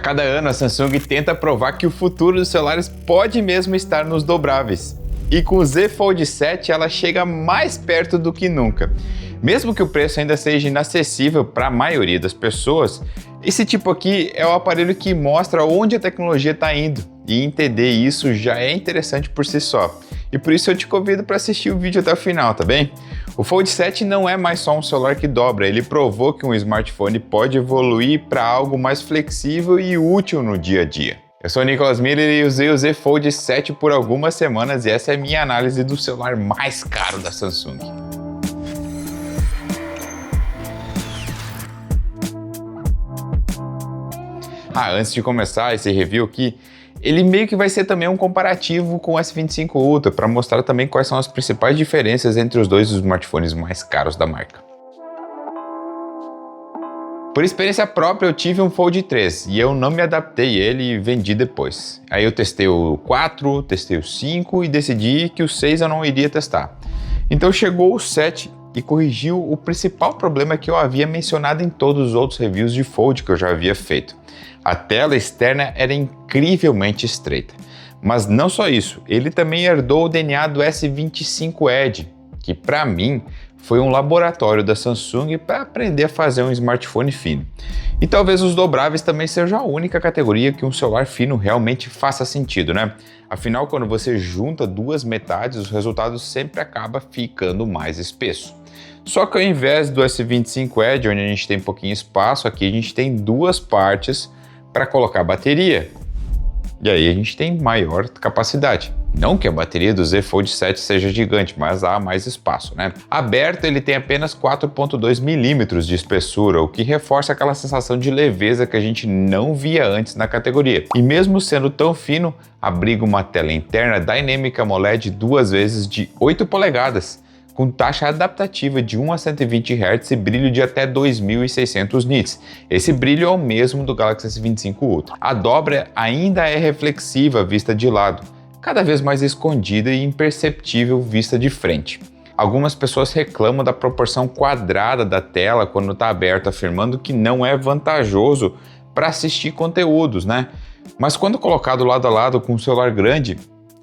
cada ano a Samsung tenta provar que o futuro dos celulares pode mesmo estar nos dobráveis. E com o Z Fold 7 ela chega mais perto do que nunca. Mesmo que o preço ainda seja inacessível para a maioria das pessoas, esse tipo aqui é o aparelho que mostra onde a tecnologia está indo. E entender isso já é interessante por si só. E por isso eu te convido para assistir o vídeo até o final, tá bem? O Fold 7 não é mais só um celular que dobra, ele provou que um smartphone pode evoluir para algo mais flexível e útil no dia a dia. Eu sou o Nicolas Miller e usei o Z Fold 7 por algumas semanas e essa é a minha análise do celular mais caro da Samsung. Antes de começar esse review aqui, ele meio que vai ser também um comparativo com o S25 Ultra, para mostrar também quais são as principais diferenças entre os dois smartphones mais caros da marca. Por experiência própria, eu tive um Fold 3 e eu não me adaptei a ele e vendi depois. Aí eu testei o 4, testei o 5 e decidi que o 6 eu não iria testar. Então chegou o 7 e corrigiu o principal problema que eu havia mencionado em todos os outros reviews de Fold que eu já havia feito. A tela externa era incrivelmente estreita. Mas não só isso, ele também herdou o DNA do S25 Edge, que para mim foi um laboratório da Samsung para aprender a fazer um smartphone fino. E talvez os dobráveis também sejam a única categoria que um celular fino realmente faça sentido, né? Afinal, quando você junta duas metades, o resultado sempre acaba ficando mais espesso. Só que ao invés do S25 Edge, onde a gente tem pouquinho espaço, aqui a gente tem duas partes para colocar bateria. E aí a gente tem maior capacidade. Não que a bateria do Z Fold 7 seja gigante, mas há mais espaço, né? Aberto, ele tem apenas 4,2 milímetros de espessura, o que reforça aquela sensação de leveza que a gente não via antes na categoria. E mesmo sendo tão fino, abriga uma tela interna Dynamic AMOLED duas vezes de 8 polegadas, com taxa adaptativa de 1 a 120 Hz e brilho de até 2600 nits. Esse brilho é o mesmo do Galaxy S25 Ultra. A dobra ainda é reflexiva vista de lado, cada vez mais escondida e imperceptível vista de frente. Algumas pessoas reclamam da proporção quadrada da tela quando está aberta, afirmando que não é vantajoso para assistir conteúdos, né? Mas quando colocado lado a lado com um celular grande,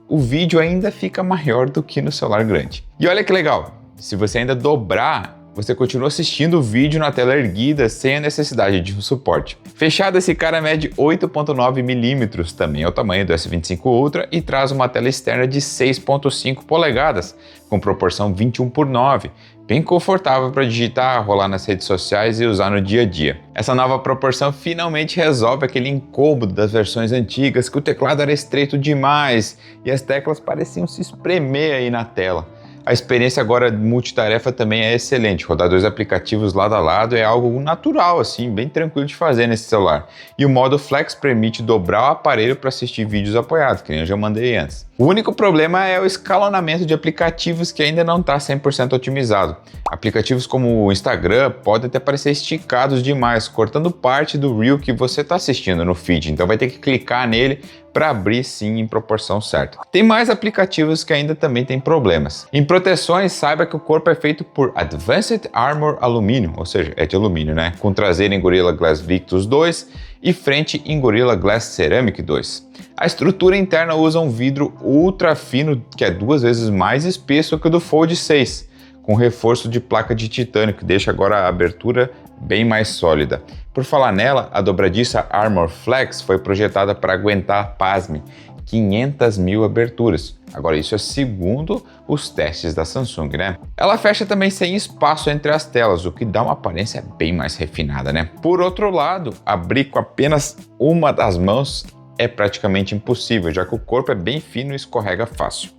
o vídeo ainda fica maior do que no celular grande. E olha que legal, se você ainda dobrar, você continua assistindo o vídeo na tela erguida sem a necessidade de um suporte. Fechado, esse cara mede 8,9 milímetros, também é o tamanho do S25 Ultra, e traz uma tela externa de 6,5 polegadas, com proporção 21:9, bem confortável para digitar, rolar nas redes sociais e usar no dia a dia. Essa nova proporção finalmente resolve aquele incômodo das versões antigas, que o teclado era estreito demais e as teclas pareciam se espremer aí na tela. A experiência agora multitarefa também é excelente. Rodar dois aplicativos lado a lado é algo natural, assim, bem tranquilo de fazer nesse celular. E o modo Flex permite dobrar o aparelho para assistir vídeos apoiados, que nem eu já mandei antes. O único problema é o escalonamento de aplicativos que ainda não está 100% otimizado. Aplicativos como o Instagram podem até parecer esticados demais, cortando parte do Reel que você está assistindo no feed, então vai ter que clicar nele para abrir sim em proporção certa. Tem mais aplicativos que ainda também têm problemas. Em proteções, saiba que o corpo é feito por Advanced Armor Alumínio, ou seja, é de alumínio, né? Com traseira em Gorilla Glass Victus 2 e frente em Gorilla Glass Ceramic 2. A estrutura interna usa um vidro ultra fino que é 2 vezes mais espesso que o do Fold 6, com reforço de placa de titânio, que deixa agora a abertura bem mais sólida. Por falar nela, a dobradiça Armor Flex foi projetada para aguentar, pasme, 500 mil aberturas. Agora isso é segundo os testes da Samsung, né? Ela fecha também sem espaço entre as telas, o que dá uma aparência bem mais refinada, né? Por outro lado, abrir com apenas uma das mãos é praticamente impossível, já que o corpo é bem fino e escorrega fácil.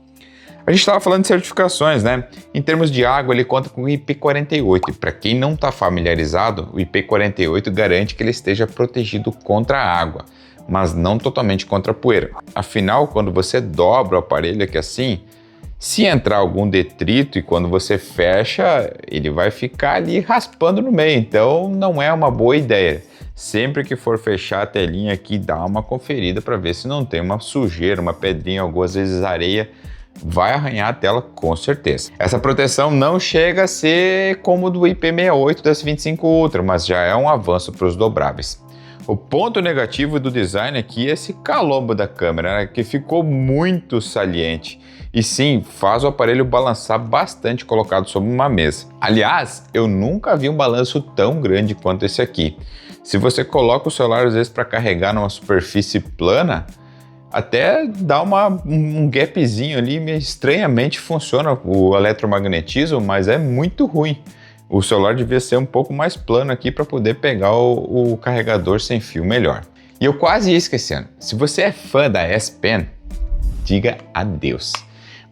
A gente estava falando de certificações, né? Em termos de água, ele conta com o IP48. E para quem não está familiarizado, o IP48 garante que ele esteja protegido contra a água, mas não totalmente contra a poeira. Afinal, quando você dobra o aparelho aqui assim, se entrar algum detrito e quando você fecha, ele vai ficar ali raspando no meio. Então, não é uma boa ideia. Sempre que for fechar a telinha aqui, dá uma conferida para ver se não tem uma sujeira, uma pedrinha, algumas vezes areia, vai arranhar a tela com certeza. Essa proteção não chega a ser como do IP68 do S25 Ultra, mas já é um avanço para os dobráveis. O ponto negativo do design aqui é esse calombo da câmera, né, que ficou muito saliente. E sim, faz o aparelho balançar bastante colocado sobre uma mesa. Aliás, eu nunca vi um balanço tão grande quanto esse aqui. Se você coloca o celular às vezes para carregar numa superfície plana, até dá um gapzinho ali, estranhamente funciona o eletromagnetismo, mas é muito ruim. O celular devia ser um pouco mais plano aqui para poder pegar o carregador sem fio melhor. E eu quase ia esquecendo, se você é fã da S Pen, diga adeus.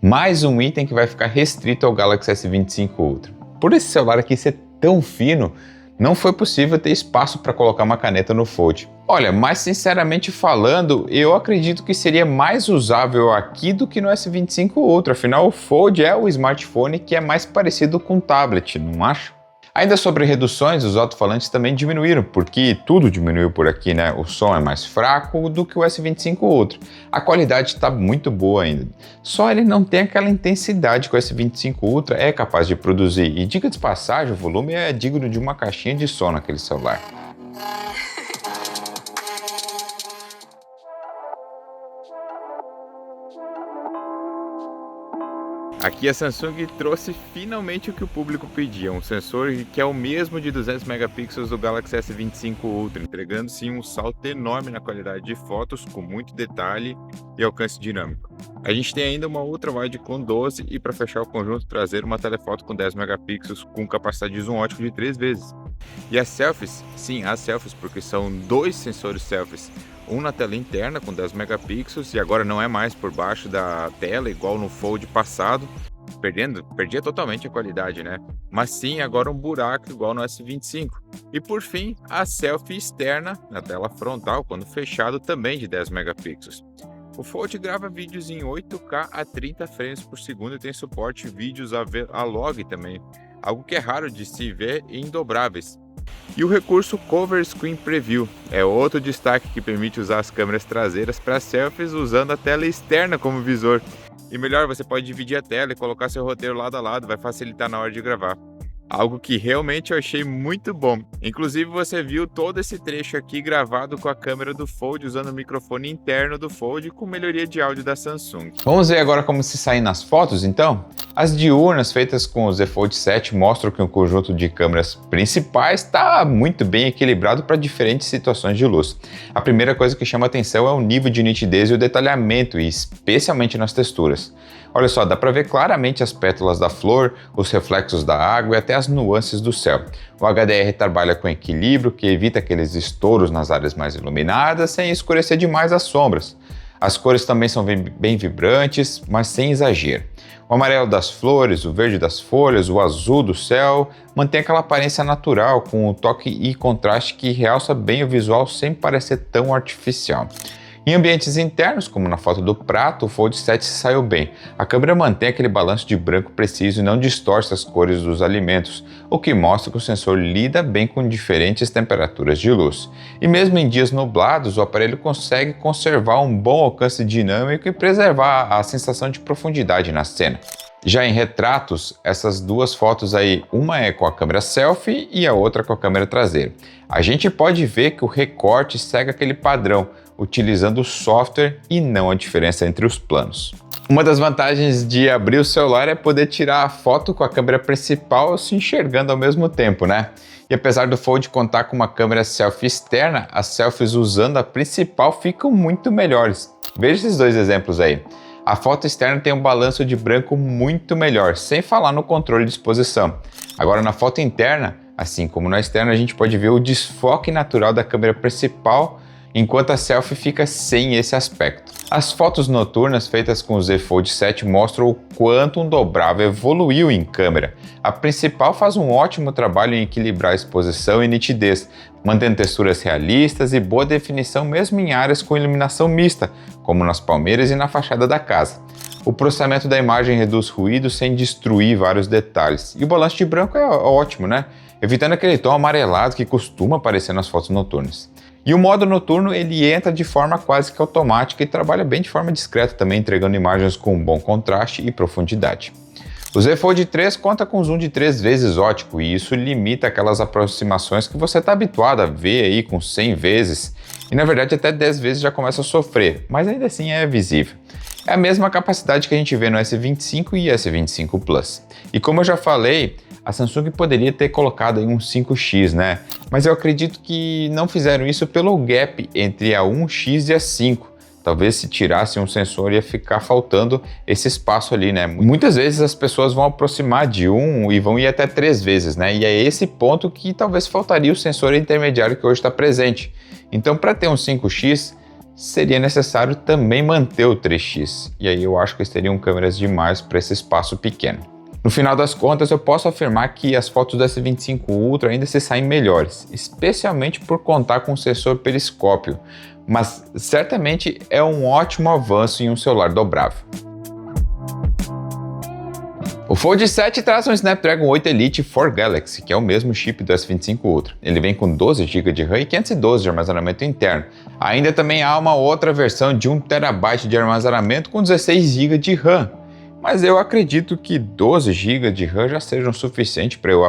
Mais um item que vai ficar restrito ao Galaxy S25 Ultra. Por esse celular aqui ser tão fino, não foi possível ter espaço para colocar uma caneta no Fold. Olha, mas sinceramente falando, eu acredito que seria mais usável aqui do que no S25 Ultra, afinal o Fold é o smartphone que é mais parecido com um tablet, não acha? Ainda sobre reduções, os alto-falantes também diminuíram, porque tudo diminuiu por aqui, né? O som é mais fraco do que o S25 Ultra. A qualidade está muito boa ainda. Só ele não tem aquela intensidade que o S25 Ultra é capaz de produzir. E diga de passagem, o volume é digno de uma caixinha de som naquele celular. Aqui a Samsung trouxe finalmente o que o público pedia, um sensor que é o mesmo de 200 megapixels do Galaxy S25 Ultra, entregando sim um salto enorme na qualidade de fotos, com muito detalhe e alcance dinâmico. A gente tem ainda uma ultra-wide com 12 e para fechar o conjunto traseiro uma telefoto com 10 megapixels com capacidade de zoom ótico de 3 vezes. E as selfies, sim, as selfies, porque são dois sensores selfies. Um na tela interna com 10 megapixels e agora não é mais por baixo da tela, igual no Fold passado, perdia totalmente a qualidade, né? Mas sim, agora um buraco igual no S25. E por fim, a selfie externa na tela frontal, quando fechado, também de 10 megapixels. O Fold grava vídeos em 8K a 30 frames por segundo e tem suporte vídeos a log também, algo que é raro de se ver em dobráveis. E o recurso Cover Screen Preview é outro destaque que permite usar as câmeras traseiras para selfies usando a tela externa como visor. E melhor, você pode dividir a tela e colocar seu roteiro lado a lado, vai facilitar na hora de gravar. Algo que realmente eu achei muito bom. Inclusive você viu todo esse trecho aqui gravado com a câmera do Fold usando o microfone interno do Fold com melhoria de áudio da Samsung. Vamos ver agora como se saem nas fotos então? As diurnas feitas com o Z Fold 7 mostram que o conjunto de câmeras principais está muito bem equilibrado para diferentes situações de luz. A primeira coisa que chama atenção é o nível de nitidez e o detalhamento, e especialmente nas texturas. Olha só, dá para ver claramente as pétalas da flor, os reflexos da água e até as nuances do céu. O HDR trabalha com equilíbrio, que evita aqueles estouros nas áreas mais iluminadas, sem escurecer demais as sombras. As cores também são bem vibrantes, mas sem exagero. O amarelo das flores, o verde das folhas, o azul do céu, mantém aquela aparência natural, com um toque e contraste que realça bem o visual sem parecer tão artificial. Em ambientes internos, como na foto do prato, o Fold 7 saiu bem. A câmera mantém aquele balanço de branco preciso e não distorce as cores dos alimentos, o que mostra que o sensor lida bem com diferentes temperaturas de luz. E mesmo em dias nublados, o aparelho consegue conservar um bom alcance dinâmico e preservar a sensação de profundidade na cena. Já em retratos, essas duas fotos aí, uma é com a câmera selfie e a outra com a câmera traseira. A gente pode ver que o recorte segue aquele padrão, utilizando o software e não a diferença entre os planos. Uma das vantagens de abrir o celular é poder tirar a foto com a câmera principal se enxergando ao mesmo tempo, né? E apesar do Fold contar com uma câmera selfie externa, as selfies usando a principal ficam muito melhores. Veja esses dois exemplos aí. A foto externa tem um balanço de branco muito melhor, sem falar no controle de exposição. Agora na foto interna, assim como na externa, a gente pode ver o desfoque natural da câmera principal, enquanto a selfie fica sem esse aspecto. As fotos noturnas feitas com o Z Fold 7 mostram o quanto um dobrável evoluiu em câmera. A principal faz um ótimo trabalho em equilibrar a exposição e nitidez, mantendo texturas realistas e boa definição mesmo em áreas com iluminação mista, como nas palmeiras e na fachada da casa. O processamento da imagem reduz ruído sem destruir vários detalhes. E o balanço de branco é ótimo, né? Evitando aquele tom amarelado que costuma aparecer nas fotos noturnas. E o modo noturno ele entra de forma quase que automática e trabalha bem de forma discreta também, entregando imagens com bom contraste e profundidade. O Z Fold 3 conta com zoom de 3 vezes ótico e isso limita aquelas aproximações que você está habituado a ver aí com 100 vezes e na verdade até 10 vezes já começa a sofrer, mas ainda assim é visível. É a mesma capacidade que a gente vê no S25 e S25 Plus. E como eu já falei, a Samsung poderia ter colocado aí um 5X, né? Mas eu acredito que não fizeram isso pelo gap entre a 1X e a 5. Talvez se tirasse um sensor ia ficar faltando esse espaço ali, né? Muitas vezes as pessoas vão aproximar de um e vão ir até 3 vezes, né? E é esse ponto que talvez faltaria o sensor intermediário que hoje está presente. Então, para ter um 5X, seria necessário também manter o 3X. E aí eu acho que eles teriam câmeras demais para esse espaço pequeno. No final das contas, eu posso afirmar que as fotos do S25 Ultra ainda se saem melhores, especialmente por contar com um sensor periscópio, mas certamente é um ótimo avanço em um celular dobrável. O Fold 7 traz um Snapdragon 8 Elite for Galaxy, que é o mesmo chip do S25 Ultra. Ele vem com 12 GB de RAM e 512 de armazenamento interno. Ainda também há uma outra versão de 1 TB de armazenamento com 16 GB de RAM. Mas eu acredito que 12 GB de RAM já sejam suficiente para eu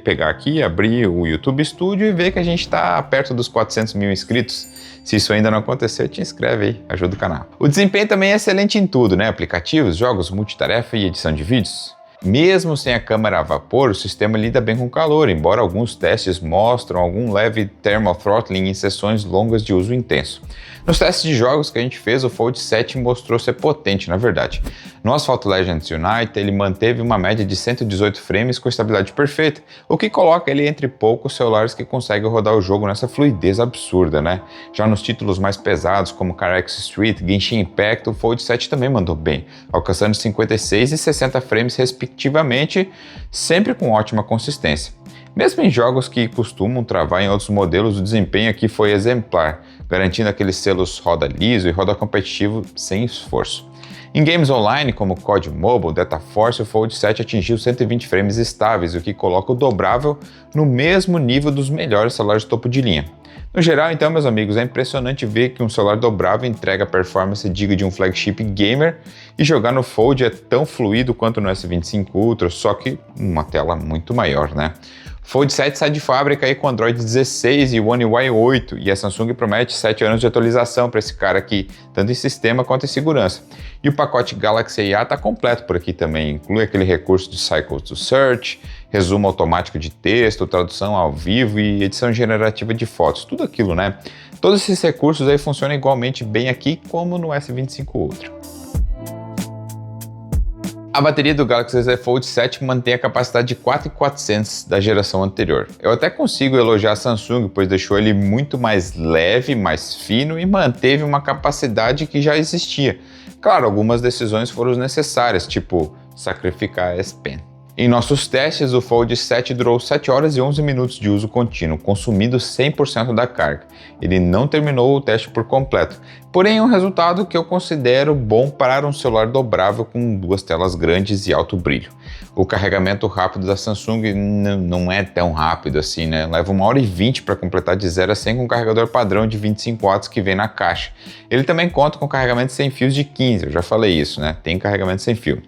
pegar aqui, abrir o YouTube Studio e ver que a gente está perto dos 400 mil inscritos. Se isso ainda não acontecer, te inscreve aí, ajuda o canal. O desempenho também é excelente em tudo, né? Aplicativos, jogos, multitarefa e edição de vídeos. Mesmo sem a câmera a vapor, o sistema lida bem com calor, embora alguns testes mostram algum leve thermal throttling em sessões longas de uso intenso. Nos testes de jogos que a gente fez, o Fold 7 mostrou ser potente, na verdade. No Asphalt Legends Unite, ele manteve uma média de 118 frames com estabilidade perfeita, o que coloca ele entre poucos celulares que conseguem rodar o jogo nessa fluidez absurda, né? Já nos títulos mais pesados, como CarX Street, Genshin Impact, o Fold 7 também mandou bem, alcançando 56 e 60 frames respectivamente, sempre com ótima consistência. Mesmo em jogos que costumam travar em outros modelos, o desempenho aqui foi exemplar, garantindo aqueles selos roda liso e roda competitivo sem esforço. Em games online como COD Mobile, Delta Force, o Fold 7 atingiu 120 frames estáveis, o que coloca o dobrável no mesmo nível dos melhores celulares de topo de linha. No geral, então, meus amigos, é impressionante ver que um celular dobrável entrega a performance digna de um flagship gamer e jogar no Fold é tão fluido quanto no S25 Ultra, só que uma tela muito maior, né? Fold 7 sai de fábrica aí com Android 16 e One UI 8 e a Samsung promete 7 anos de atualização para esse cara aqui, tanto em sistema quanto em segurança. E o pacote Galaxy AI está completo por aqui também, inclui aquele recurso de Cycle to Search, resumo automático de texto, tradução ao vivo e edição generativa de fotos, tudo aquilo, né? Todos esses recursos aí funcionam igualmente bem aqui como no S25 Ultra. A bateria do Galaxy Z Fold 7 mantém a capacidade de 4.400 da geração anterior. Eu até consigo elogiar a Samsung, pois deixou ele muito mais leve, mais fino e manteve uma capacidade que já existia. Claro, algumas decisões foram necessárias, tipo sacrificar a S Pen. Em nossos testes, o Fold 7 durou 7 horas e 11 minutos de uso contínuo, consumindo 100% da carga. Ele não terminou o teste por completo, porém é um resultado que eu considero bom para um celular dobrável com duas telas grandes e alto brilho. O carregamento rápido da Samsung não é tão rápido assim, né? Leva 1h20 para completar de 0 a 100 com o carregador padrão de 25 watts que vem na caixa. Ele também conta com carregamento sem fios de 15, eu já falei isso, né? Tem carregamento sem fio.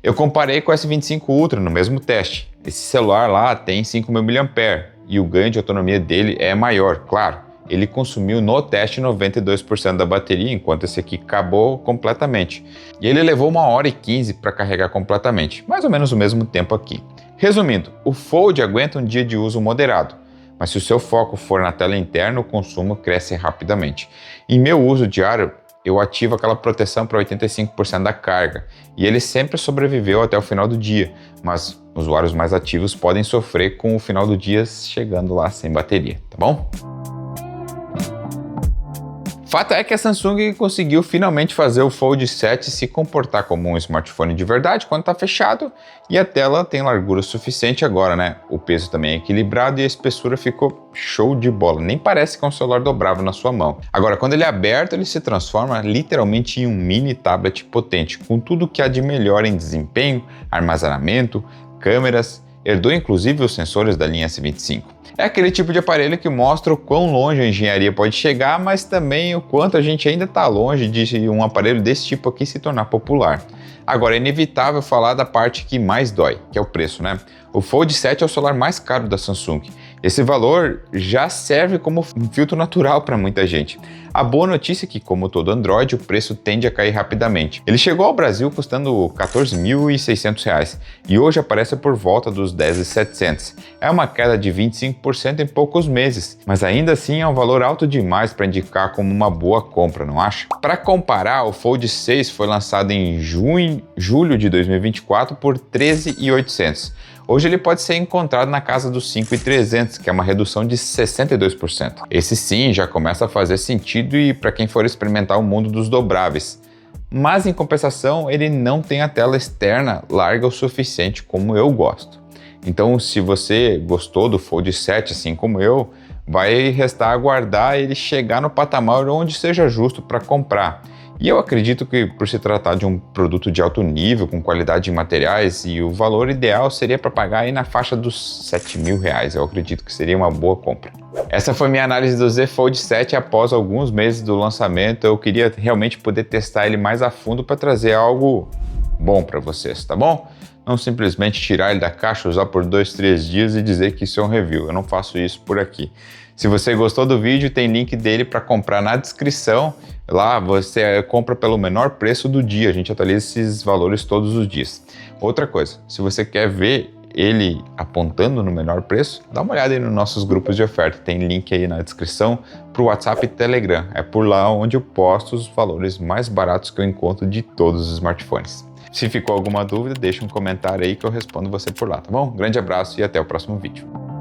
Eu comparei com o S25 Ultra no mesmo teste. Esse celular lá tem 5.000 mAh e o ganho de autonomia dele é maior, claro. Ele consumiu no teste 92% da bateria, enquanto esse aqui acabou completamente. E ele levou 1h15 para carregar completamente, mais ou menos o mesmo tempo aqui. Resumindo, o Fold aguenta um dia de uso moderado, mas se o seu foco for na tela interna, o consumo cresce rapidamente. Em meu uso diário, eu ativo aquela proteção para 85% da carga, e ele sempre sobreviveu até o final do dia, mas usuários mais ativos podem sofrer com o final do dia chegando lá sem bateria, tá bom? Fato é que a Samsung conseguiu finalmente fazer o Fold 7 se comportar como um smartphone de verdade quando está fechado, e a tela tem largura suficiente agora, né? O peso também é equilibrado e a espessura ficou show de bola, nem parece que é um celular dobrável na sua mão. Agora, quando ele é aberto, ele se transforma literalmente em um mini tablet potente, com tudo que há de melhor em desempenho, armazenamento, câmeras herdou inclusive os sensores da linha S25. É aquele tipo de aparelho que mostra o quão longe a engenharia pode chegar, mas também o quanto a gente ainda está longe de um aparelho desse tipo aqui se tornar popular. Agora, é inevitável falar da parte que mais dói, que é o preço, né? O Fold 7 é o celular mais caro da Samsung. Esse valor já serve como um filtro natural para muita gente. A boa notícia é que, como todo Android, o preço tende a cair rapidamente. Ele chegou ao Brasil custando R$ 14.600 e hoje aparece por volta dos R$ 10.700. É uma queda de 25% em poucos meses, mas ainda assim é um valor alto demais para indicar como uma boa compra, não acha? Para comparar, o Fold 6 foi lançado em julho de 2024 por R$ 13.800. Hoje ele pode ser encontrado na casa dos 5.300, que é uma redução de 62%. Esse sim já começa a fazer sentido e para quem for experimentar o mundo dos dobráveis. Mas em compensação, ele não tem a tela externa larga o suficiente como eu gosto. Então, se você gostou do Fold 7, assim como eu, vai restar aguardar ele chegar no patamar onde seja justo para comprar. E eu acredito que, por se tratar de um produto de alto nível, com qualidade de materiais, e o valor ideal seria para pagar aí na faixa dos R$ 7.000, eu acredito que seria uma boa compra. Essa foi minha análise do Z Fold 7 após alguns meses do lançamento. Eu queria realmente poder testar ele mais a fundo para trazer algo bom para vocês, tá bom? Não simplesmente tirar ele da caixa, usar por 2, 3 dias e dizer que isso é um review. Eu não faço isso por aqui. Se você gostou do vídeo, tem link dele para comprar na descrição. Lá você compra pelo menor preço do dia. A gente atualiza esses valores todos os dias. Outra coisa, se você quer ver ele apontando no menor preço, dá uma olhada aí nos nossos grupos de oferta. Tem link aí na descrição para o WhatsApp e Telegram. É por lá onde eu posto os valores mais baratos que eu encontro de todos os smartphones. Se ficou alguma dúvida, deixa um comentário aí que eu respondo você por lá, tá bom? Grande abraço e até o próximo vídeo.